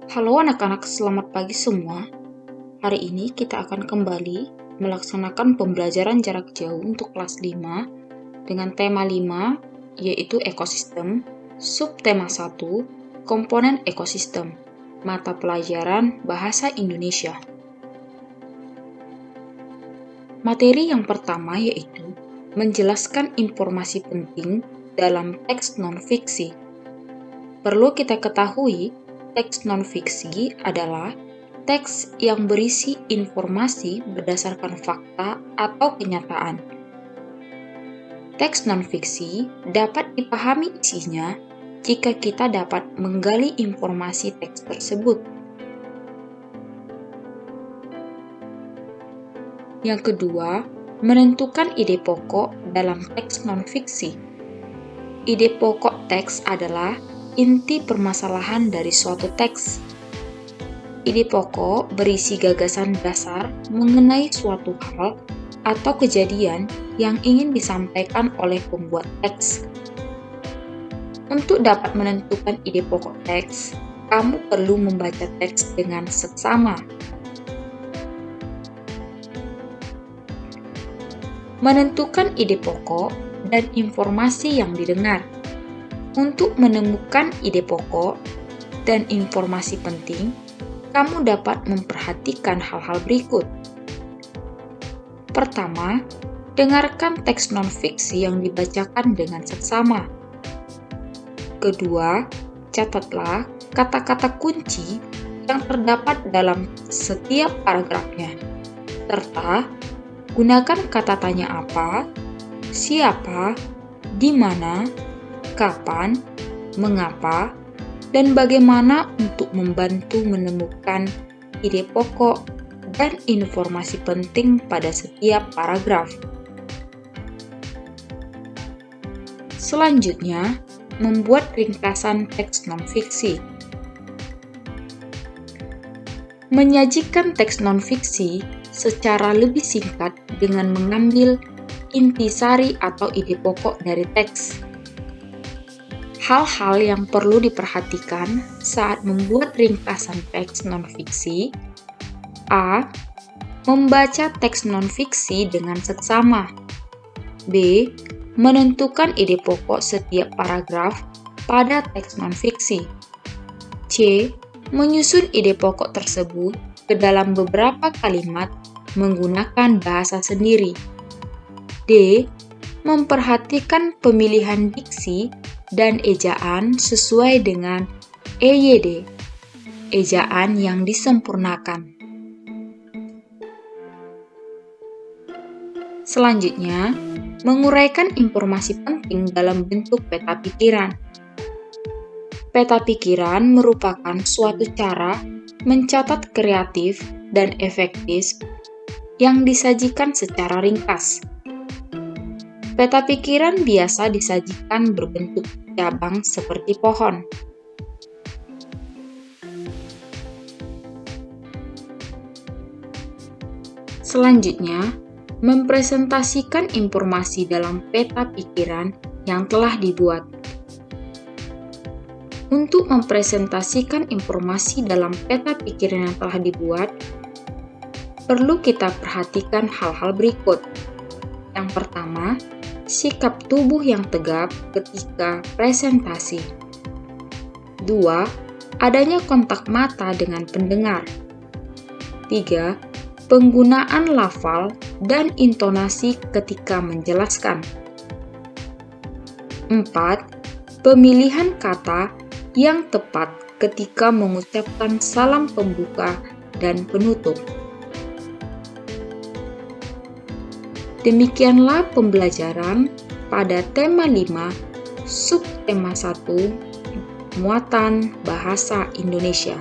Halo anak-anak, selamat pagi semua. Hari ini kita akan kembali melaksanakan pembelajaran jarak jauh untuk kelas 5 dengan tema 5, yaitu ekosistem, subtema 1, komponen ekosistem, mata pelajaran Bahasa Indonesia. Materi yang pertama yaitu menjelaskan informasi penting dalam teks non-fiksi. Perlu kita ketahui, teks non-fiksi adalah teks yang berisi informasi berdasarkan fakta atau kenyataan. Teks non-fiksi dapat dipahami isinya jika kita dapat menggali informasi teks tersebut. Yang kedua, menentukan ide pokok dalam teks non-fiksi. Ide pokok teks adalah inti permasalahan dari suatu teks. Ide pokok berisi gagasan dasar mengenai suatu hal atau kejadian yang ingin disampaikan oleh pembuat teks. Untuk dapat menentukan ide pokok teks, kamu perlu membaca teks dengan seksama. Menentukan ide pokok dan informasi yang didengar. Untuk menemukan ide pokok dan informasi penting, kamu dapat memperhatikan hal-hal berikut. Pertama, dengarkan teks non-fiksi yang dibacakan dengan seksama. Kedua, catatlah kata-kata kunci yang terdapat dalam setiap paragrafnya, serta gunakan kata tanya apa, siapa, di mana, kapan, mengapa, dan bagaimana untuk membantu menemukan ide pokok dan informasi penting pada setiap paragraf. Selanjutnya, membuat ringkasan teks non-fiksi. Menyajikan teks non-fiksi secara lebih singkat dengan mengambil intisari atau ide pokok dari teks. Hal-hal yang perlu diperhatikan saat membuat ringkasan teks non-fiksi. A. Membaca teks non-fiksi dengan seksama. B. Menentukan ide pokok setiap paragraf pada teks non-fiksi. C. Menyusun ide pokok tersebut ke dalam beberapa kalimat menggunakan bahasa sendiri. D. Memperhatikan pemilihan diksi dan ejaan sesuai dengan EYD, ejaan yang disempurnakan. Selanjutnya, menguraikan informasi penting dalam bentuk peta pikiran. Peta pikiran merupakan suatu cara mencatat kreatif dan efektif yang disajikan secara ringkas. Peta pikiran biasa disajikan berbentuk cabang seperti pohon. Selanjutnya, mempresentasikan informasi dalam peta pikiran yang telah dibuat. Untuk mempresentasikan informasi dalam peta pikiran yang telah dibuat, perlu kita perhatikan hal-hal berikut. Yang pertama, sikap tubuh yang tegap ketika presentasi. 2. Adanya kontak mata dengan pendengar. 3. Penggunaan lafal dan intonasi ketika menjelaskan. 4. Pemilihan kata yang tepat ketika mengucapkan salam pembuka dan penutup. Demikianlah pembelajaran pada tema 5, subtema 1, muatan bahasa Indonesia.